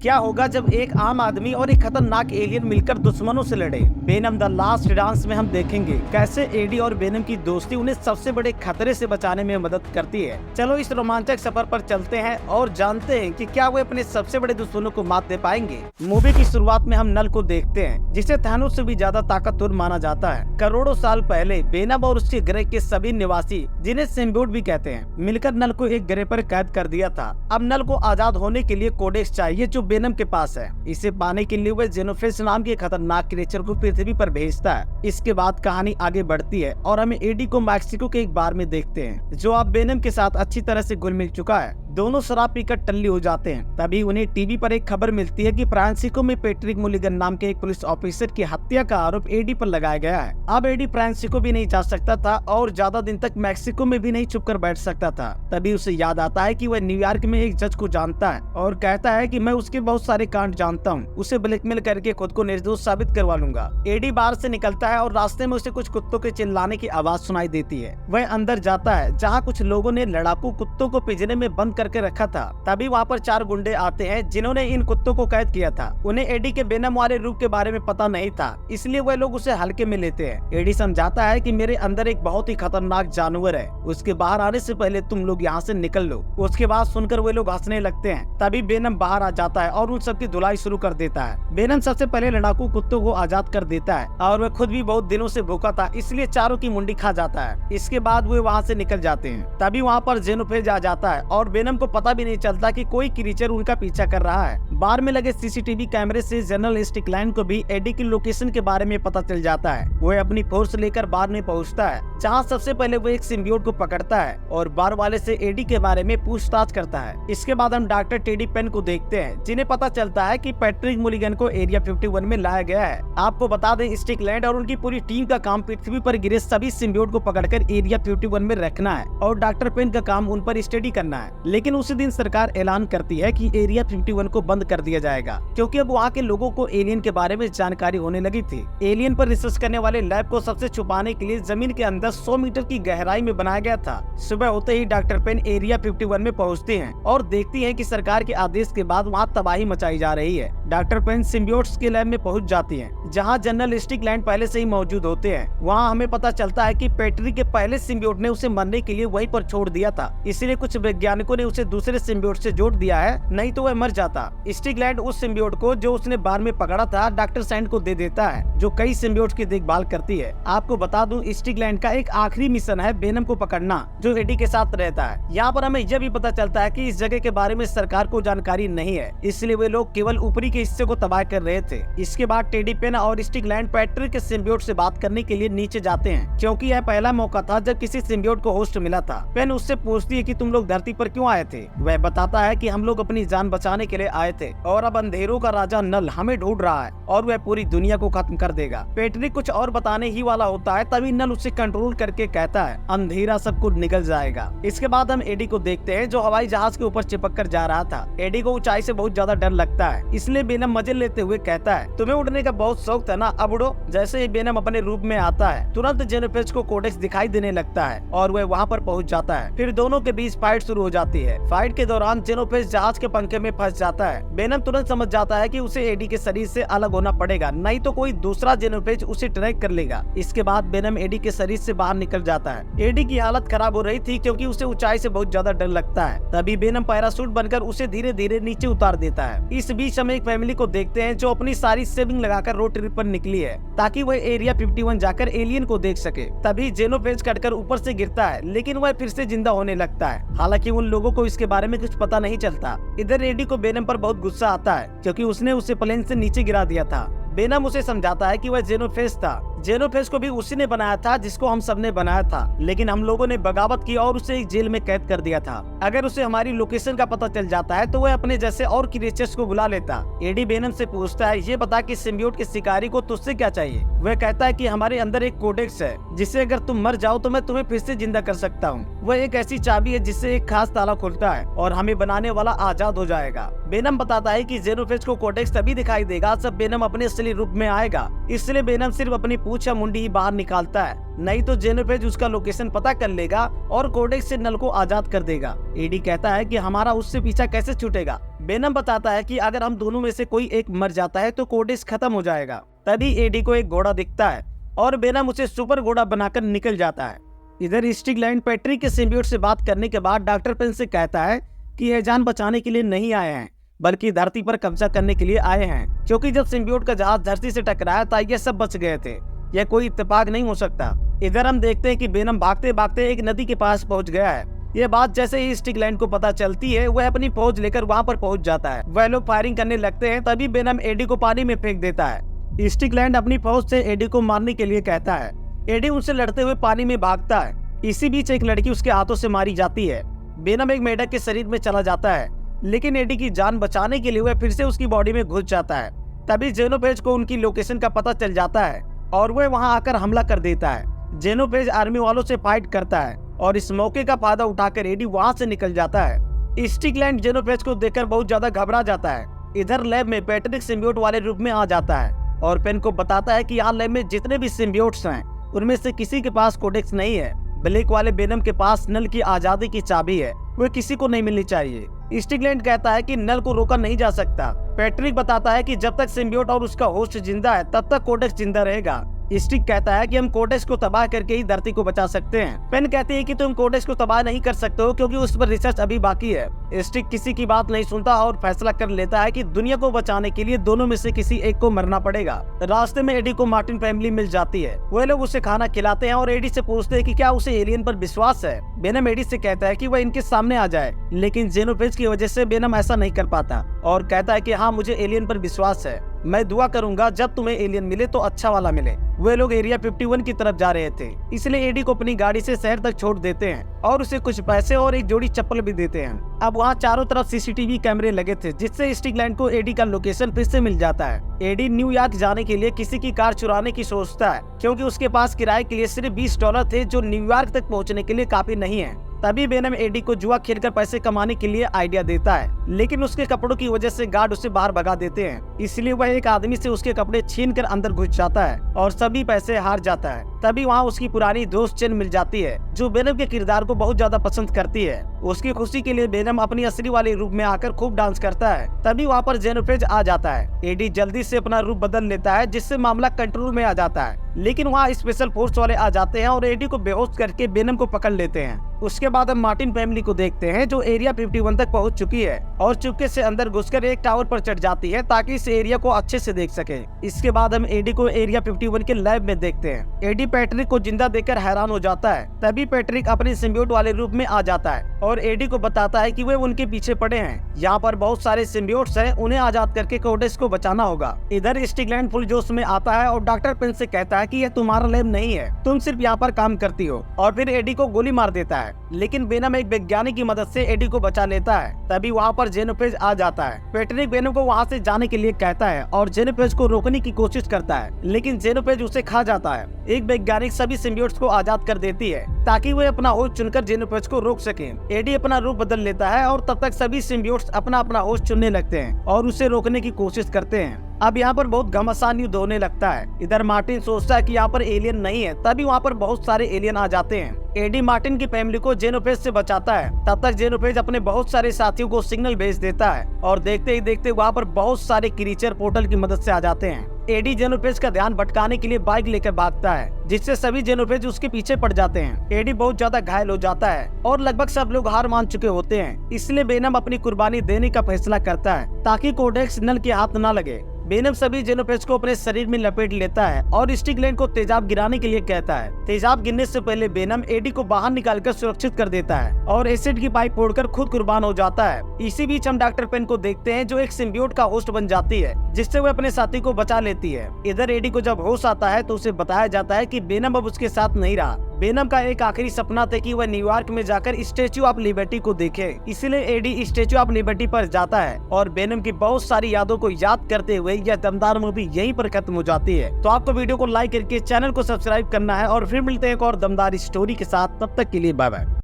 क्या होगा जब एक आम आदमी और एक खतरनाक एलियन मिलकर दुश्मनों से लड़े। वेनम द लास्ट डांस में हम देखेंगे कैसे एडी और वेनम की दोस्ती उन्हें सबसे बड़े खतरे से बचाने में मदद करती है। चलो इस रोमांचक सफर पर चलते हैं और जानते हैं कि क्या वे अपने सबसे बड़े दुश्मनों को मात दे पाएंगे। मूवी की शुरुआत में हम नल को देखते हैं, जिसे थानोस से भी ज्यादा ताकतवर माना जाता है। करोड़ों साल पहले वेनम और उसके ग्रह के सभी निवासी, जिन्हें सिम्बियोट भी कहते हैं, मिलकर नल को एक ग्रह पर कैद कर दिया था। अब नल को आजाद होने के लिए कोडेक्स चाहिए जो वेनम के पास है। इसे पाने के लिए वह जेनोफेस नाम के खतरनाक क्रिएचर को पृथ्वी पर भेजता है। इसके बाद कहानी आगे बढ़ती है और हमें एडी को मैक्सिको के एक बार में देखते हैं, जो अब वेनम के साथ अच्छी तरह से घुल मिल चुका है। दोनों शराब पीकर टल्ली हो जाते हैं। तभी उन्हें टीवी पर एक खबर मिलती है कि फ्रांसिस्को में पैट्रिक मुलिगन नाम के एक पुलिस ऑफिसर की हत्या का आरोप एडी पर लगाया गया है। अब एडी फ्रांसिस्को भी नहीं जा सकता था और ज्यादा दिन तक मैक्सिको में भी नहीं छुप कर बैठ सकता था। तभी उसे याद आता है कि वह न्यूयॉर्क में एक जज को जानता है और कहता है कि मैं उसके बहुत सारे कांड जानता हूँ, उसे ब्लैकमेल करके खुद को निर्दोष साबित करवा लूंगा। एडी बाहर से निकलता है और रास्ते में उसे कुछ कुत्तों के चिल्लाने की आवाज सुनाई देती है। वह अंदर जाता है जहाँ कुछ लोगों ने लड़ाकू कुत्तों को पिंजरे में बंद करके रखा था। तभी वहाँ पर 4 गुंडे आते हैं जिन्होंने इन कुत्तों को कैद किया था। उन्हें एडी के वेनम वाले रूप के बारे में पता नहीं था, इसलिए वह लोग उसे हल्के में लेते हैं। एडी समझाता है कि मेरे अंदर एक बहुत ही खतरनाक जानवर है, उसके बाहर आने से पहले तुम लोग यहाँ से निकल लो। उसके बाद सुनकर वे लोग हंसने लगते हैं। तभी वेनम बाहर आ जाता है और उन सबकी धुलाई शुरू कर देता है। वेनम सबसे पहले लड़ाकू कुत्तों को आजाद कर देता है और वह खुद भी बहुत दिनों से भूखा था, इसलिए चारों की मुंडी खा जाता है। इसके बाद वे वहाँ से निकल जाते हैं। तभी वहाँ पर जेनोफेज आ जाता है और वेनम को पता भी नहीं चलता कि कोई क्रीचर उनका पीछा कर रहा है। बार में लगे सीसीटीवी कैमरे से जनरल स्टिकलैंड को भी एडी की लोकेशन के बारे में पता चल जाता है। वह अपनी फोर्स लेकर बार में पहुंचता है, जहां सबसे पहले वो एक सिम्बियोट को पकड़ता है और बार वाले से एडी के बारे में पूछताछ करता है। इसके बाद हम डॉक्टर टेडी पेन को देखते हैं, जिन्हें पता चलता है कि पैट्रिक मुलिगन को एरिया 51 में लाया गया है। आपको बता दें, स्टिकलैंड और उनकी पूरी टीम का काम पृथ्वी पर गिरे सभी सिम्बियोट को पकड़कर एरिया 51 में रखना है और डॉक्टर पेन का काम उन पर स्टडी करना है। लेकिन उसी दिन सरकार ऐलान करती है कि एरिया 51 को बंद कर दिया जाएगा, क्योंकि अब वहाँ के लोगों को एलियन के बारे में जानकारी होने लगी थी। एलियन पर रिसर्च करने वाले लैब को सबसे छुपाने के लिए जमीन के अंदर 100 मीटर की गहराई में बनाया गया था। सुबह होते ही डॉक्टर पेन एरिया 51 में पहुँचते हैं और देखती हैं कि सरकार के आदेश के बाद वहाँ तबाही मचाई जा रही है। डॉक्टर पेन सिम्बियोट्स के लैब में पहुँच जाती है, जहाँ जनरल स्टिकलैंड पहले से ही मौजूद होते हैं। वहाँ हमें पता चलता है कि पैट्रिक के पहले सिम्बियोट ने उसे मरने के लिए वहीं पर छोड़ दिया था, इसलिए कुछ वैज्ञानिकों ने उसे दूसरे सिम्बियोट से जोड़ दिया है, नहीं तो वह मर जाता। स्टिकलैंड उस सिम्बियोट को जो उसने बार में पकड़ा था डॉक्टर सैंड को दे देता है, जो कई सिम्बियोट की देखभाल करती है। आपको बता दूं, स्टिकलैंड का एक आखिरी मिशन है वेनम को पकड़ना, जो एडी के साथ रहता है। यहाँ पर हमें यह भी पता चलता है कि इस जगह के बारे में सरकार को जानकारी नहीं है, इसलिए वे लोग केवल ऊपरी के हिस्से को तबाह कर रहे थे। इसके बाद टेडी पेन और स्टिकलैंड पैट्रिक के सिम्बियोट से बात करने के लिए नीचे जाते हैं, क्योंकि यह पहला मौका था जब किसी सिम्बियोट को होस्ट मिला था। पेन उससे पूछती है कि तुम लोग धरती पर क्यों आए थे। वह बताता है कि हम लोग अपनी जान बचाने के लिए आए थे और अब अंधेरों का राजा नल हमें ढूंढ रहा है और वह पूरी दुनिया को खत्म कर देगा। पैट्रिक कुछ और बताने ही वाला होता है, तभी नल उसे कंट्रोल करके कहता है अंधेरा सब कुछ निकल जाएगा। इसके बाद हम एडी को देखते हैं, जो हवाई जहाज के ऊपर चिपक कर जा रहा था। एडी को ऊंचाई से बहुत ज्यादा डर लगता है, इसलिए वेनम मजे लेते हुए कहता है तुम्हें उड़ने का बहुत शौक था ना, अब उड़ो। जैसे ही वेनम अपने रूप में आता है, तुरंत जेनोफेज को कोडेक्स दिखाई देने लगता है और वह वहाँ पर पहुँच जाता है। फिर दोनों के बीच फाइट शुरू हो जाती है। फाइट के दौरान जेनोफेज जहाज के पंखे में फंस जाता है। वेनम तुरंत समझ जाता है कि उसे एडी के शरीर से अलग होना पड़ेगा, नहीं तो कोई दूसरा जेनोफेज उसे ट्रैक कर लेगा। इसके बाद वेनम एडी के शरीर से बाहर निकल जाता है। एडी की हालत खराब हो रही थी, क्योंकि उसे ऊंचाई से बहुत ज्यादा डर लगता है। तभी वेनम पैराशूट बनकर उसे धीरे धीरे नीचे उतार देता है। इस बीच हम एक फैमिली को देखते हैं, जो अपनी सारी सेविंग लगाकर रोड ट्रिप पर निकली है, ताकि वह एरिया 51 जाकर एलियन को देख सके। तभी जेनोफेज कटकर ऊपर से गिरता है, लेकिन वह फिर से जिंदा होने लगता है। हालांकि उन लोगों को इसके बारे में कुछ पता नहीं चलता। इधर एडी को वेनम पर बहुत गुस्सा आता है, क्योंकि उसने उसे प्लेन से नीचे गिरा दिया था। वेनम उसे समझाता है कि वह जेनोफेज था। जेनोफेज को भी उसी ने बनाया था जिसको हम सबने बनाया था, लेकिन हम लोगों ने बगावत की और उसे एक जेल में कैद कर दिया था। अगर उसे हमारी लोकेशन का पता चल जाता है तो वह अपने जैसे और क्रिएचर्स को बुला लेता। एडी वेनम से पूछता है ये बता कि सिम्बियोट के शिकारी को तुझसे क्या चाहिए। वह कहता है कि हमारे अंदर एक कोडेक्स है जिससे अगर तुम मर जाओ तो मैं तुम्हें फिर से जिंदा कर सकता हूँ। वह एक ऐसी चाबी है जिससे एक खास ताला खुलता है और हमें बनाने वाला आजाद हो जाएगा। वेनम बताता है कि जेनोफेज को कोडेक्स तभी दिखाई देगा जब वेनम अपने असली रूप में आएगा, इसलिए वेनम सिर्फ अपनी पूंछ या मुंडी ही बाहर निकालता है, नहीं तो जेनोफेज उसका लोकेशन पता कर लेगा और कोडेक्स से नल को आजाद कर देगा। एडी कहता है कि हमारा उससे पीछा कैसे छूटेगा। वेनम बताता है कि अगर हम दोनों में से कोई एक मर जाता है तो कोडेक्स खत्म हो जाएगा। तभी एडी को एक घोड़ा दिखता है और वेनम उसे सुपर घोड़ा बनाकर निकल जाता है। इधर स्टिगलैंड पैट्रिक के सिम्बियोट से बात करने के बाद डॉक्टर पेन से कहता है कि यह जान बचाने के लिए नहीं आए हैं बल्कि धरती पर कब्जा करने के लिए आए हैं, क्योंकि जब सिम्बियोट का जहाज धरती से टकराया था ये सब बच गए थे। यह कोई इत्तेफाक नहीं हो सकता। इधर हम देखते हैं कि वेनम भागते भागते एक नदी के पास पहुंच गया है। ये बात जैसे ही स्टिगलैंड को पता चलती है वह अपनी फौज लेकर वहां पर पहुंच जाता है। वह लोग फायरिंग करने लगते हैं, तभी वेनम एडी को पानी में फेंक देता है। स्टिगलैंड अपनी फौज से एडी को मारने के लिए कहता है। एडी उनसे लड़ते हुए पानी में भागता है। इसी बीच एक लड़की उसके हाथों से मारी जाती है। वेनम एक मेढक के शरीर में चला जाता है, लेकिन एडी की जान बचाने के लिए वह फिर से उसकी बॉडी में घुस जाता है। तभी जेनोफेज को उनकी लोकेशन का पता चल जाता है और वह वहां आकर हमला कर देता है। जेनोफेज आर्मी वालों से फाइट करता है और इस मौके का फायदा उठाकर एडी वहां से निकल जाता है। स्टिगलैंड जेनोफेज को देखकर बहुत ज्यादा घबरा जाता है। इधर लैब में पैट्रिक सिम्बियोट वाले रूप में आ जाता है और पेन को बताता है कि यहाँ लैब में जितने भी सिम्बियोट्स हैं उनमें से किसी के पास कोडेक्स नहीं है। ब्लेक वाले वेनम के पास नल की आजादी की चाबी है, वह किसी को नहीं मिलनी चाहिए। स्टिगलैंड कहता है कि नल को रोका नहीं जा सकता। पैट्रिक बताता है कि जब तक सिम्बियोट और उसका होस्ट जिंदा है तब तक कोडेक्स जिंदा रहेगा। स्टिक कहता है कि हम कोडेक्स को तबाह करके ही धरती को बचा सकते हैं। पेन कहती है कि तुम कोडेक्स को तबाह नहीं कर सकते हो क्योंकि उस पर रिसर्च अभी बाकी है। स्टिक किसी की बात नहीं सुनता और फैसला कर लेता है कि दुनिया को बचाने के लिए दोनों में से किसी एक को मरना पड़ेगा। रास्ते में एडी को मार्टिन फैमिली मिल जाती है। वह लोग उसे खाना खिलाते हैं और एडी से पूछते हैं कि क्या उसे एलियन पर विश्वास है। वेनम एडी से कहता है कि वह इनके सामने आ जाए, लेकिन जेनोफेज की वजह से वेनम ऐसा नहीं कर पाता और कहता है कि हाँ, मुझे एलियन पर विश्वास है। मैं दुआ करूंगा जब तुम्हें एलियन मिले तो अच्छा वाला मिले। वे लोग एरिया 51 की तरफ जा रहे थे, इसलिए एडी को अपनी गाड़ी से शहर तक छोड़ देते हैं और उसे कुछ पैसे और एक जोड़ी चप्पल भी देते हैं। अब वहाँ चारों तरफ सीसीटीवी कैमरे लगे थे, जिससे स्टिगलैंड को एडी का लोकेशन फिर से मिल जाता है। एडी न्यूयॉर्क जाने के लिए किसी की कार चुराने की सोचता है, क्योंकि उसके पास किराए के लिए सिर्फ $20 थे, जो न्यूयॉर्क तक पहुँचने के लिए काफी नहीं है। तभी वेनम एडी को जुआ खेलकर पैसे कमाने के लिए आइडिया देता है, लेकिन उसके कपड़ों की वजह से गार्ड उसे बाहर भगा देते हैं। इसलिए वह एक आदमी से उसके कपड़े छीनकर अंदर घुस जाता है और सभी पैसे हार जाता है। तभी वहाँ उसकी पुरानी दोस्त चेन मिल जाती है, जो वेनम के किरदार को बहुत ज्यादा पसंद करती है। उसकी खुशी के लिए वेनम अपनी असली वाले रूप में आकर खूब डांस करता है। तभी वहाँ पर जेनोफेज आ जाता है। एडी जल्दी से अपना रूप बदल लेता है, जिससे मामला कंट्रोल में आ जाता है, लेकिन वहाँ स्पेशल फोर्स वाले आ जाते हैं और एडी को बेहोश करके वेनम को पकड़ लेते हैं। उसके बाद हम मार्टिन फैमिली को देखते हैं, जो एरिया 51 तक पहुंच चुकी है और चुपके से अंदर घुसकर एक टावर पर चढ़ जाती है ताकि इस एरिया को अच्छे से देख सके। इसके बाद हम एडी को एरिया 51 के लैब में देखते हैं। एडी पैट्रिक को जिंदा देखकर हैरान हो जाता है। तभी पैट्रिक अपने सिम्बियोट वाले रूप में आ जाता है और एडी को बताता है कि वे उनके पीछे पड़े हैं। यहाँ पर बहुत सारे सिम्बियोट्स हैं, उन्हें आजाद करके कोडेक्स को बचाना होगा। इधर स्टिगलैंड फुल जोश में आता है और डॉक्टर पेन से कहता है कि यह तुम्हारा लैब नहीं है, तुम सिर्फ यहाँ पर काम करती हो, और फिर एडी को गोली मार देता है। लेकिन वेनम एक वैज्ञानिक की मदद से एडी को बचा लेता है। तभी वहाँ पर जेनोफेज आ जाता है। पैट्रिक वेनम को वहाँ से जाने के लिए कहता है और जेनोफेज को रोकने की कोशिश करता है, लेकिन जेनोफेज उसे खा जाता है। एक वैज्ञानिक सभी सिम्बियोट्स को आजाद कर देती है ताकि वे अपना होस्ट चुनकर जेनोफेज को रोक सके। एडी अपना रूप बदल लेता है और तब तक सभी सिम्बियोट्स अपना अपना होस्ट चुनने लगते हैं और उसे रोकने की कोशिश करते हैं। अब यहाँ पर बहुत घमासान युद्ध होने लगता है। इधर मार्टिन सोचता है कि यहाँ पर एलियन नहीं है, तभी वहाँ पर बहुत सारे एलियन आ जाते हैं। एडी मार्टिन की फैमिली को जेनोफेज से बचाता है। तब तक जेनोफेज अपने बहुत सारे साथियों को सिग्नल भेज देता है और देखते ही देखते वहाँ पर बहुत सारे क्रीचर पोर्टल की मदद से आ जाते हैं। एडी जेनोफेज का ध्यान भटकाने के लिए बाइक लेकर भागता है, जिससे सभी जेनोफेज उसके पीछे पड़ जाते हैं। एडी बहुत ज्यादा घायल हो जाता है और लगभग सब लोग हार मान चुके होते हैं। इसलिए वेनम अपनी कुर्बानी देने का फैसला करता है ताकि कोडेक्स नल के हाथ न लगे। वेनम सभी जेनोफेज को अपने शरीर में लपेट लेता है और स्टिगलैंड को तेजाब गिराने के लिए कहता है। तेजाब गिरने से पहले वेनम एडी को बाहर निकालकर सुरक्षित कर देता है और एसिड की पाइप फोड़कर खुद कुर्बान हो जाता है। इसी बीच हम डॉक्टर पेन को देखते हैं, जो एक सिम्बियोट का होस्ट बन जाती है, जिससे वो अपने साथी को बचा लेती है। इधर एडी को जब होश आता है तो उसे बताया जाता है कि वेनम अब उसके साथ नहीं रहा। वेनम का एक आखिरी सपना था कि वह न्यूयॉर्क में जाकर स्टैच्यू ऑफ लिबर्टी को देखे, इसलिए एडी स्टैच्यू ऑफ लिबर्टी पर जाता है और वेनम की बहुत सारी यादों को याद करते हुए यह दमदार मूवी यहीं पर खत्म हो जाती है। तो आपको वीडियो को लाइक करके चैनल को सब्सक्राइब करना है और फिर मिलते हैं एक और दमदार स्टोरी के साथ। तब तक के लिए बाय बाय।